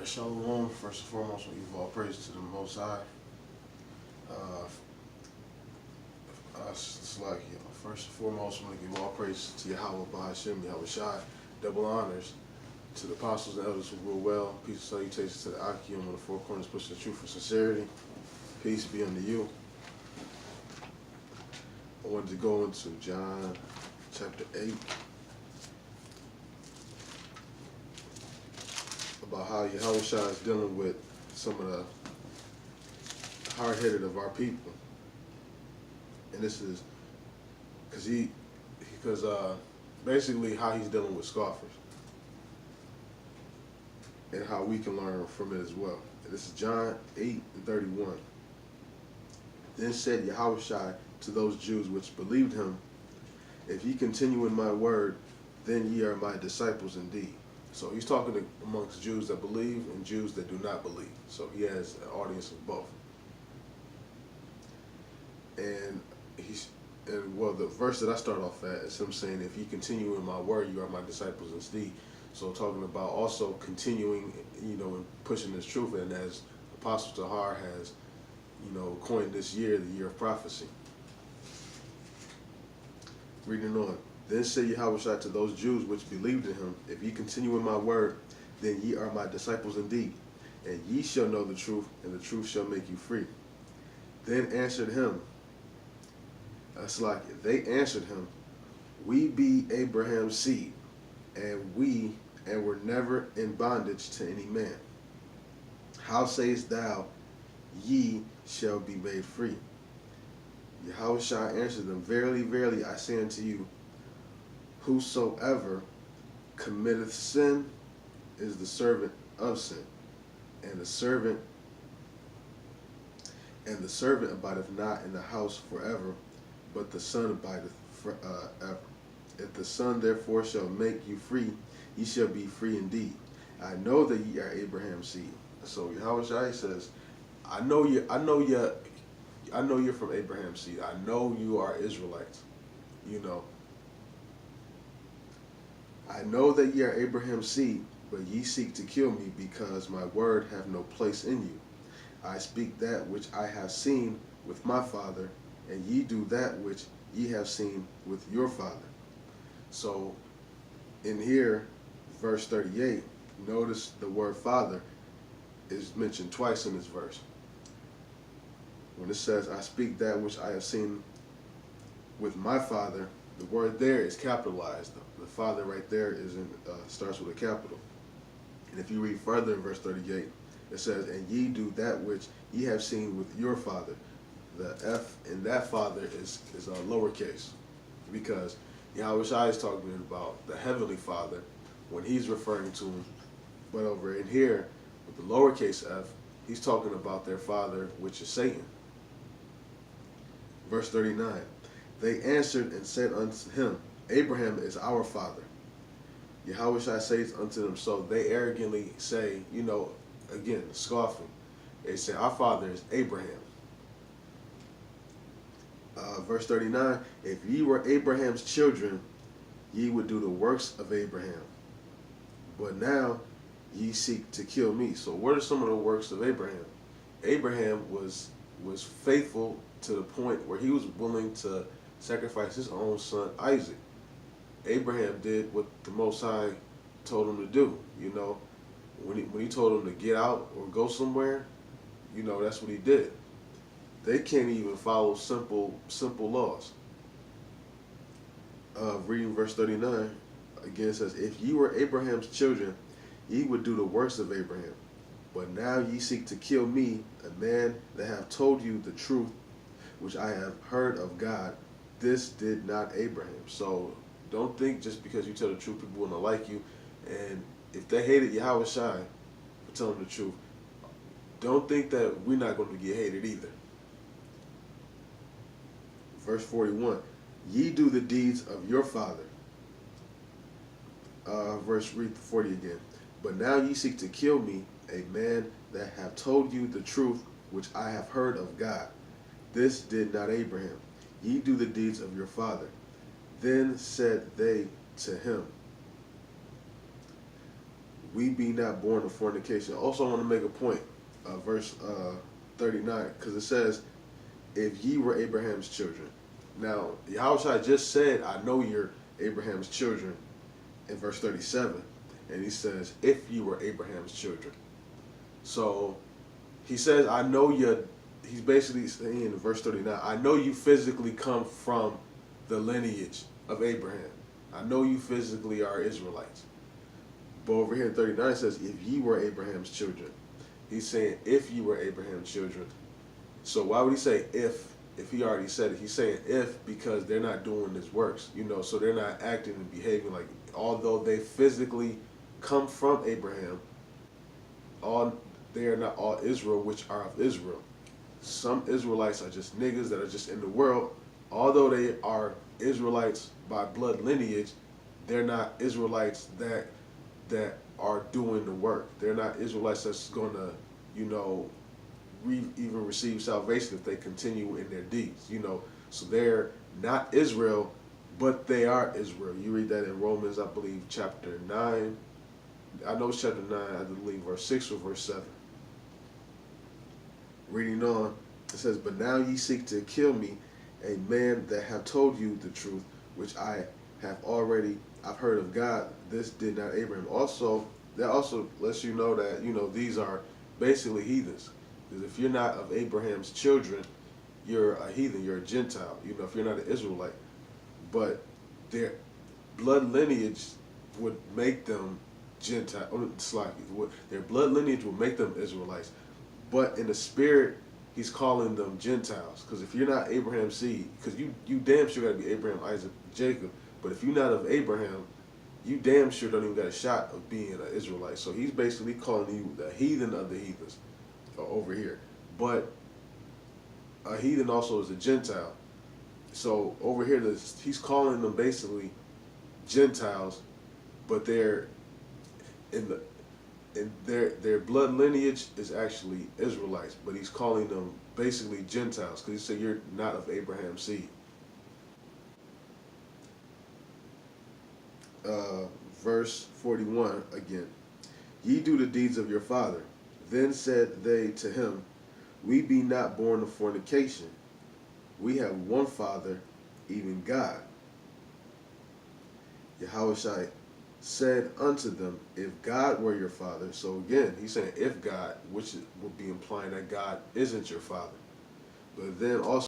Shalom. First and foremost, we give all praise to the Most High. Uh, it's like, first and foremost, I want to give all praise to Yahweh, Bahashim, Yahweh Shai. Double honors to the apostles and elders who rule well. Peace and salutations to the Akim on the four corners, pushing the truth for sincerity. Peace be unto you. I wanted to go into John chapter 8. About how Yahweh Shai is dealing with some of the hard-headed of our people. And this is because basically how he's dealing with scoffers and how we can learn from it as well. And this is John 8:31. Then said Yahweh Shai to those Jews which believed him, if ye continue in my word, then ye are my disciples indeed. So he's talking amongst Jews that believe and Jews that do not believe. So he has an audience of both. And the verse that I start off at is him saying, if you continue in my word, you are my disciples indeed. So talking about also continuing, and pushing this truth. And as Apostle Tahar has, coined this year, the year of prophecy. Reading on. Then said Yahweh Shai to those Jews which believed in him, if ye continue in my word, then ye are my disciples indeed. And ye shall know the truth, and the truth shall make you free. Then answered him, they answered him, we be Abraham's seed, and were never in bondage to any man. How sayest thou, ye shall be made free? Yahweh Shai answered them, verily, verily, I say unto you, whosoever committeth sin is the servant of sin, and the servant abideth not in the house forever, but the Son abideth forever. If the Son therefore shall make you free, ye shall be free indeed. I know that ye are Abraham's seed. So Yahweh Shai says, I know you're from Abraham's seed. I know you are Israelites. I know that ye are Abraham's seed, but ye seek to kill me, because my word have no place in you. I speak that which I have seen with my father, and ye do that which ye have seen with your father. So in here, verse 38, notice the word father is mentioned twice in this verse. When it says, I speak that which I have seen with my father, the word there is capitalized. The father right there starts with a capital. And if you read further in verse 38, it says, and ye do that which ye have seen with your father. The F in that father is a lowercase, because Yahweh Shai is talking about the heavenly Father when he's referring to him. But over in here, with the lowercase f, he's talking about their father, which is Satan. Verse 39, they answered and said unto him, Abraham is our father. Yahweh Shai says unto them, so they arrogantly say, again, scoffing. They say, our father is Abraham. Verse 39, if ye were Abraham's children, ye would do the works of Abraham. But now ye seek to kill me. So what are some of the works of Abraham? Abraham was faithful to the point where he was willing to sacrifice his own son Isaac. Abraham did what the Most High told him to do. When he told him to get out or go somewhere, that's what he did. They can't even follow simple laws. Reading verse 39, again it says, if ye were Abraham's children, ye would do the works of Abraham. But now ye seek to kill me, a man that have told you the truth, which I have heard of God. This did not Abraham. So don't think just because you tell the truth, people will not like you. And if they hated Yahweh Shai for telling the truth, don't think that we're not going to get hated either. Verse 41, ye do the deeds of your father. Read 40 again. But now ye seek to kill me, a man that have told you the truth, which I have heard of God. This did not Abraham. Ye do the deeds of your father. Then said they to him, we be not born of fornication. Also, I want to make a point, verse 39, because it says, if ye were Abraham's children. Now, Yahushua just said, I know you're Abraham's children in verse 37. And he says, if you were Abraham's children. So, he says, I know you. He's basically saying in verse 39, I know you physically come from the lineage of Abraham. I know you physically are Israelites. But over here in 39 it says, if ye were Abraham's children. He's saying, if you were Abraham's children. So why would he say if he already said it? He's saying if because they're not doing his works, so they're not acting and behaving like, although they physically come from Abraham, they are not all Israel, which are of Israel. Some Israelites are just niggas that are just in the world. Although they are Israelites by blood lineage, they're not Israelites that are doing the work. They're not Israelites that's going to, even receive salvation if they continue in their deeds. So they're not Israel, but they are Israel. You read that in Romans, I believe, chapter 9. I know it's chapter 9, I believe, verse 6 or verse 7. Reading on, it says, but now ye seek to kill me, a man that have told you the truth, which I've heard of God. This did not Abraham. That also lets you know that, these are basically heathens. Because if you're not of Abraham's children, you're a heathen, you're a Gentile, if you're not an Israelite. But their blood lineage would make them Gentile, their blood lineage would make them Israelites. But in the spirit, he's calling them Gentiles. Because if you're not Abraham's seed, because you damn sure got to be Abraham, Isaac, Jacob. But if you're not of Abraham, you damn sure don't even got a shot of being an Israelite. So he's basically calling you the heathen of the heathens over here. But a heathen also is a Gentile. So over here, he's calling them basically Gentiles, but they're their blood lineage is actually Israelites, but he's calling them basically Gentiles because he said you're not of Abraham's seed. Verse 41 again. Ye do the deeds of your father. Then said they to him, we be not born of fornication. We have one Father, even God. Yahushua said unto them, if God were your father. So again, he's saying if God, which would be implying that God isn't your father. But then also